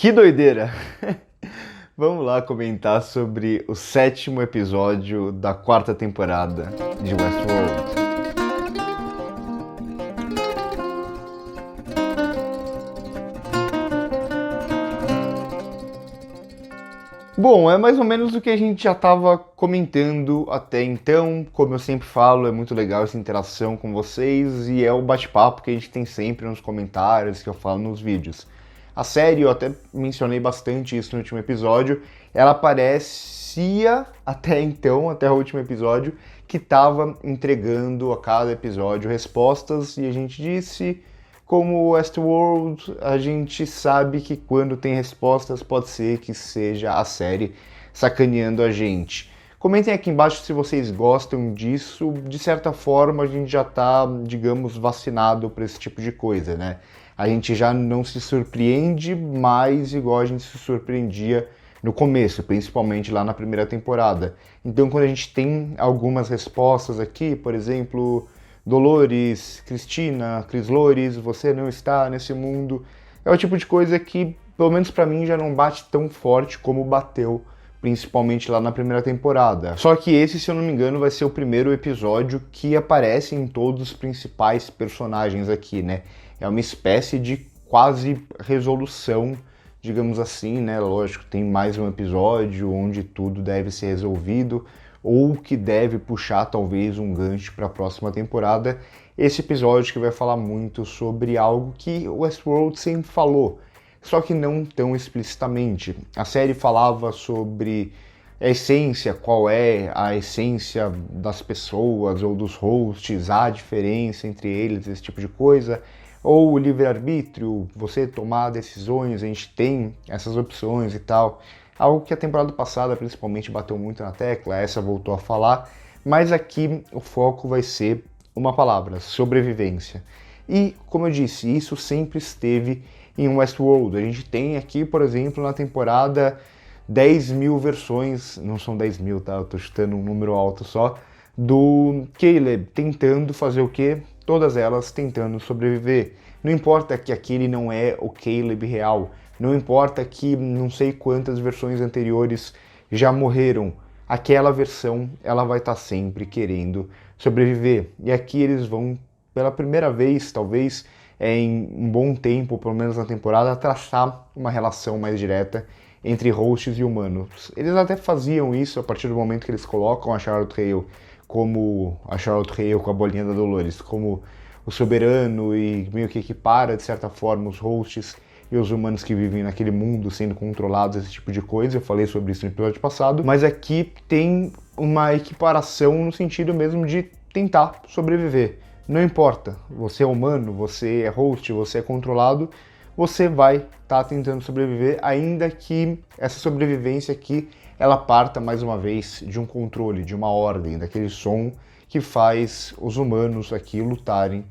Que doideira! Vamos lá comentar sobre o 7º episódio da 4ª temporada de Westworld. Bom, é mais ou menos o que a gente já estava comentando até então. Como eu sempre falo, é muito legal essa interação com vocês e é o bate-papo que a gente tem sempre nos comentários, que eu falo nos vídeos. A série, eu até mencionei bastante isso no último episódio, ela parecia, até então, até o último episódio, que estava entregando a cada episódio respostas e a gente disse... Como Westworld, a gente sabe que quando tem respostas pode ser que seja a série sacaneando a gente. Comentem aqui embaixo se vocês gostam disso. De certa forma, a gente já tá, digamos, vacinado para esse tipo de coisa, né? A gente já não se surpreende mais igual a gente se surpreendia no começo, principalmente lá na primeira temporada. Então, quando a gente tem algumas respostas aqui, por exemplo... Dolores, Cristina, Cris Lores, você não está nesse mundo. É o tipo de coisa que, pelo menos pra mim, já não bate tão forte como bateu, principalmente lá na primeira temporada. Só que esse, se eu não me engano, vai ser o primeiro episódio que aparece em todos os principais personagens aqui, né? É uma espécie de quase resolução, digamos assim, né? Lógico, tem mais um episódio onde tudo deve ser resolvido, ou que deve puxar talvez um gancho para a próxima temporada. Esse episódio que vai falar muito sobre algo que o Westworld sempre falou, só que não tão explicitamente. A série falava sobre a essência, qual é a essência das pessoas ou dos hosts, a diferença entre eles, esse tipo de coisa, ou o livre-arbítrio, você tomar decisões, a gente tem essas opções e tal. Algo que a temporada passada principalmente bateu muito na tecla, essa voltou a falar, mas aqui o foco vai ser uma palavra, sobrevivência. E, como eu disse, isso sempre esteve em Westworld. A gente tem aqui, por exemplo, na temporada 10.000 versões, não são 10.000, tá? Eu tô chutando um número alto só, do Caleb tentando fazer o quê? Todas elas tentando sobreviver. Não importa que aquele não é o Caleb real, não importa que não sei quantas versões anteriores já morreram, aquela versão ela vai estar sempre querendo sobreviver. E aqui eles vão, pela primeira vez, talvez em um bom tempo, pelo menos na temporada, traçar uma relação mais direta entre hosts e humanos. Eles até faziam isso a partir do momento que eles colocam a Charlotte Hale como a Charlotte Hale com a bolinha da Dolores, como o soberano e meio que equipara, de certa forma, os hosts e os humanos que vivem naquele mundo sendo controlados, esse tipo de coisa. Eu falei sobre isso no episódio passado, mas aqui tem uma equiparação no sentido mesmo de tentar sobreviver. Não importa, você é humano, você é host, você é controlado, você vai estar tentando sobreviver, ainda que essa sobrevivência aqui, ela parta mais uma vez de um controle, de uma ordem, daquele som que faz os humanos aqui lutarem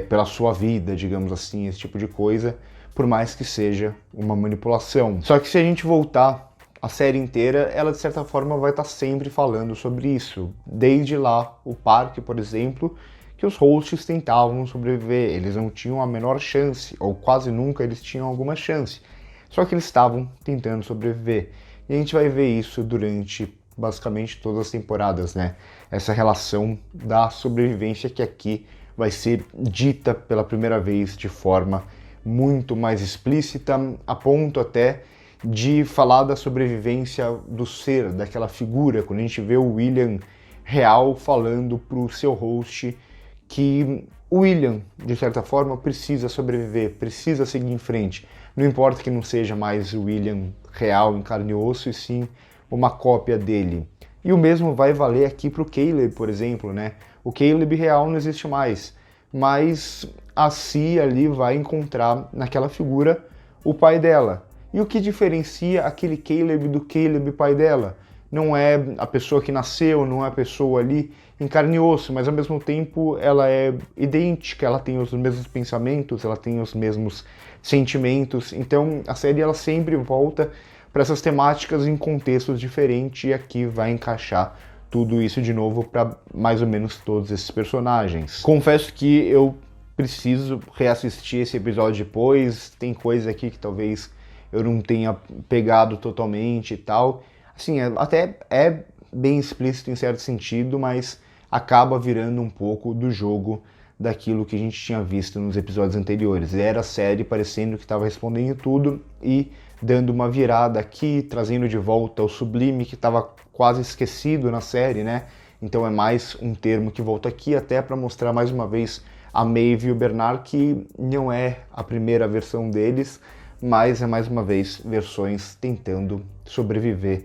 pela sua vida, digamos assim, esse tipo de coisa, por mais que seja uma manipulação. Só que se a gente voltar a série inteira, ela de certa forma vai estar sempre falando sobre isso. Desde lá, o parque, por exemplo, que os hosts tentavam sobreviver, eles não tinham a menor chance, ou quase nunca eles tinham alguma chance. Só que eles estavam tentando sobreviver. E a gente vai ver isso durante basicamente todas as temporadas, né? Essa relação da sobrevivência que aqui vai ser dita pela primeira vez de forma muito mais explícita, a ponto até de falar da sobrevivência do ser, daquela figura, quando a gente vê o William real falando para o seu host que o William, de certa forma, precisa sobreviver, precisa seguir em frente. Não importa que não seja mais o William real em carne e osso, e sim uma cópia dele. E o mesmo vai valer aqui para o Caleb, por exemplo, né? O Caleb real não existe mais, mas a Si ali vai encontrar naquela figura o pai dela. E o que diferencia aquele Caleb do Caleb pai dela? Não é a pessoa que nasceu, não é a pessoa ali em carne e osso, mas ao mesmo tempo ela é idêntica, ela tem os mesmos pensamentos, ela tem os mesmos sentimentos. Então a série ela sempre volta para essas temáticas em contextos diferentes e aqui vai encaixar tudo isso de novo para mais ou menos todos esses personagens. Confesso que eu preciso reassistir esse episódio depois, tem coisa aqui que talvez eu não tenha pegado totalmente e tal. Assim, até é bem explícito em certo sentido, mas acaba virando um pouco do jogo daquilo que a gente tinha visto nos episódios anteriores. Era a série parecendo que estava respondendo tudo e dando uma virada aqui, trazendo de volta o sublime que estava quase esquecido na série, né? Então é mais um termo que volta aqui até para mostrar mais uma vez a Maeve e o Bernard, que não é a primeira versão deles, mas é mais uma vez versões tentando sobreviver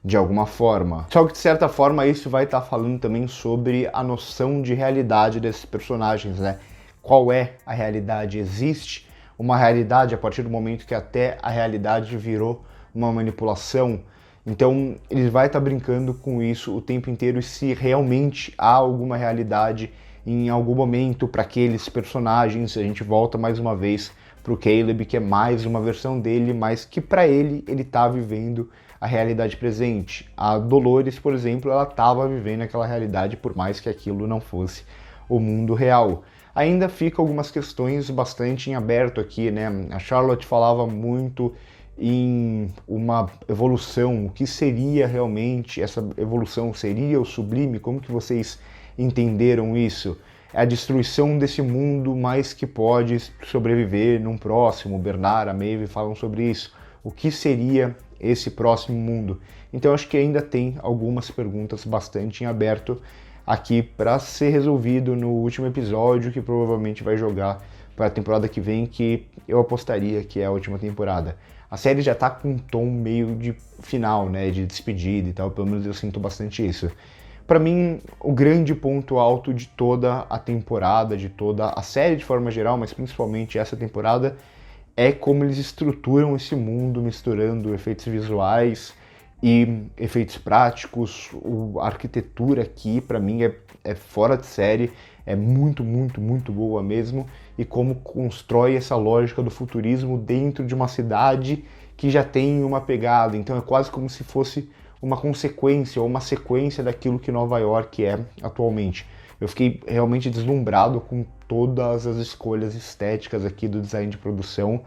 de alguma forma. Só que de certa forma isso vai estar falando também sobre a noção de realidade desses personagens, né? Qual é a realidade? Existe uma realidade a partir do momento que até a realidade virou uma manipulação? Então ele vai estar brincando com isso o tempo inteiro, e se realmente há alguma realidade em algum momento para aqueles personagens. A gente volta mais uma vez para o Caleb, que é mais uma versão dele, mas que para ele está vivendo a realidade presente. A Dolores, por exemplo, ela estava vivendo aquela realidade, por mais que aquilo não fosse o mundo real. Ainda fica algumas questões bastante em aberto aqui, né? A Charlotte falava muito em uma evolução. O que seria realmente essa evolução? Seria o sublime? Como que vocês entenderam isso? É a destruição desse mundo, mas que pode sobreviver num próximo. O Bernard, a Maeve falam sobre isso. O que seria esse próximo mundo? Então acho que ainda tem algumas perguntas bastante em aberto aqui para ser resolvido no último episódio, que provavelmente vai jogar para a temporada que vem, que eu apostaria que é a última temporada. A série já tá com um tom meio de final, né, de despedida e tal, pelo menos eu sinto bastante isso. Para mim, o grande ponto alto de toda a temporada, de toda a série de forma geral, mas principalmente essa temporada, é como eles estruturam esse mundo, misturando efeitos visuais e efeitos práticos. A arquitetura aqui, para mim, é fora de série, é muito, muito, muito boa mesmo, e como constrói essa lógica do futurismo dentro de uma cidade que já tem uma pegada. Então é quase como se fosse uma consequência ou uma sequência daquilo que Nova York é atualmente. Eu fiquei realmente deslumbrado com todas as escolhas estéticas aqui do design de produção,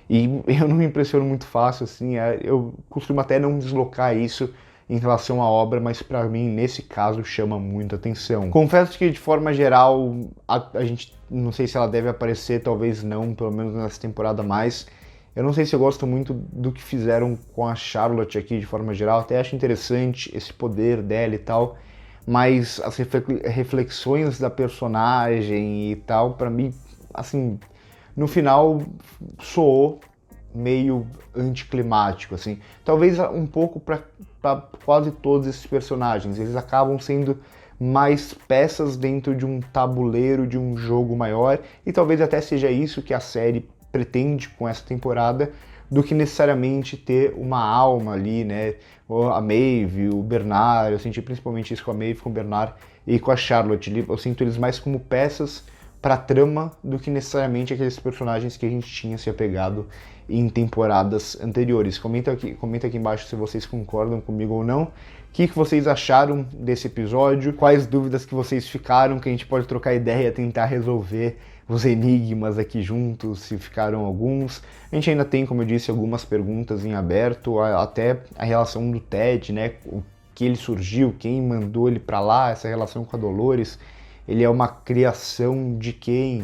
e eu não me impressiono muito fácil, assim, eu costumo até não deslocar isso em relação à obra, mas para mim, nesse caso, chama muito atenção. Confesso que, de forma geral, a gente, não sei se ela deve aparecer, talvez não, pelo menos nessa temporada mais. Eu não sei se eu gosto muito do que fizeram com a Charlotte aqui, de forma geral, até acho interessante esse poder dela e tal, mas as reflexões da personagem e tal, para mim, assim, no final soou meio anticlimático, assim. Talvez um pouco para quase todos esses personagens. Eles acabam sendo mais peças dentro de um tabuleiro, de um jogo maior, e talvez até seja isso que a série pretende com essa temporada, do que necessariamente ter uma alma ali, né? A Maeve, o Bernard, eu senti principalmente isso com a Maeve, com o Bernard e com a Charlotte. Eu sinto eles mais como peças para a trama do que necessariamente aqueles personagens que a gente tinha se apegado em temporadas anteriores. Comenta aqui embaixo se vocês concordam comigo ou não. O que vocês acharam desse episódio? Quais dúvidas que vocês ficaram, que a gente pode trocar ideia, tentar resolver os enigmas aqui juntos, se ficaram alguns. A gente ainda tem, como eu disse, algumas perguntas em aberto, até a relação do Ted, né? O que ele surgiu, quem mandou ele para lá, essa relação com a Dolores. Ele é uma criação de quem?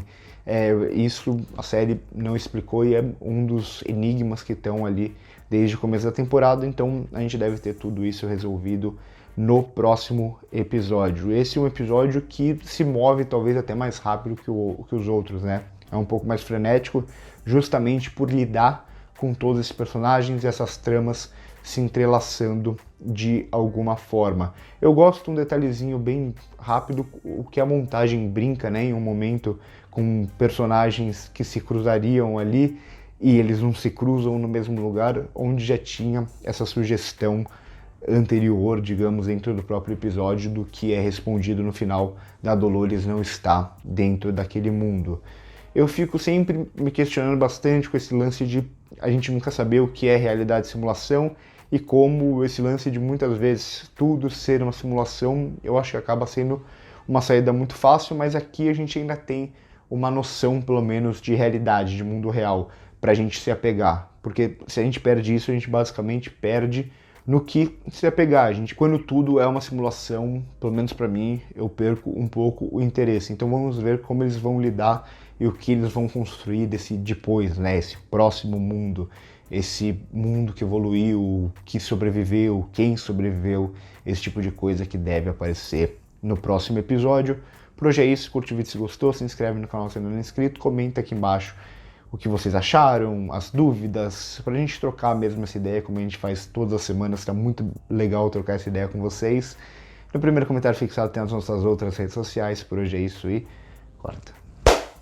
Isso a série não explicou, e é um dos enigmas que estão ali desde o começo da temporada, então a gente deve ter tudo isso resolvido no próximo episódio. Esse é um episódio que se move talvez até mais rápido que os outros, né? É um pouco mais frenético, justamente por lidar com todos esses personagens e essas tramas se entrelaçando de alguma forma. Eu gosto de um detalhezinho bem rápido, o que a montagem brinca, né, em um momento com personagens que se cruzariam ali e eles não se cruzam no mesmo lugar, onde já tinha essa sugestão anterior, digamos, dentro do próprio episódio, do que é respondido no final da Dolores não estar dentro daquele mundo. Eu fico sempre me questionando bastante com esse lance de a gente nunca saber o que é realidade e simulação, e como esse lance de muitas vezes tudo ser uma simulação, eu acho que acaba sendo uma saída muito fácil, mas aqui a gente ainda tem uma noção, pelo menos, de realidade, de mundo real, pra gente se apegar. porque se a gente perde isso, a gente basicamente perde no que se vai pegar. A gente, quando tudo é uma simulação, pelo menos para mim, eu perco um pouco o interesse. Então vamos ver como eles vão lidar e o que eles vão construir desse depois, né? Esse próximo mundo, esse mundo que evoluiu, que sobreviveu, quem sobreviveu, esse tipo de coisa que deve aparecer no próximo episódio. Por hoje é isso, curte o vídeo se gostou, se inscreve no canal se ainda não é inscrito, comenta aqui embaixo o que vocês acharam, as dúvidas, pra gente trocar mesmo essa ideia, como a gente faz todas as semanas, tá muito legal trocar essa ideia com vocês. No primeiro comentário fixado tem as nossas outras redes sociais, por hoje é isso e corta.